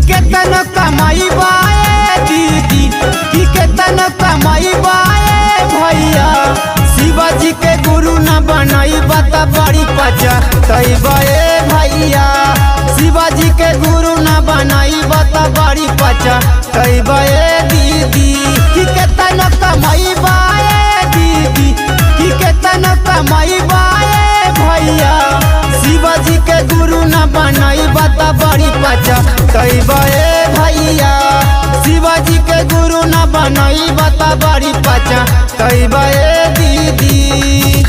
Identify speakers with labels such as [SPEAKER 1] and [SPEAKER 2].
[SPEAKER 1] केतन कमाई बाए दीदी कि केतन कमाई बाए भैया शिवाजी के गुरु न बनाई बता बड़ी पचा तैबे भैया शिवाजी के गुरु न बनाई बता बड़ी पचा तैबे दीदी कि केतन कमाई बाए दीदी कि केतन कमाई बाए भैया शिवाजी के गुरु न बनाई बता बड़ी पचा तैबे भैया शिवाजी के गुरु न बनाई बता बड़ी पचा तैबे दीदी।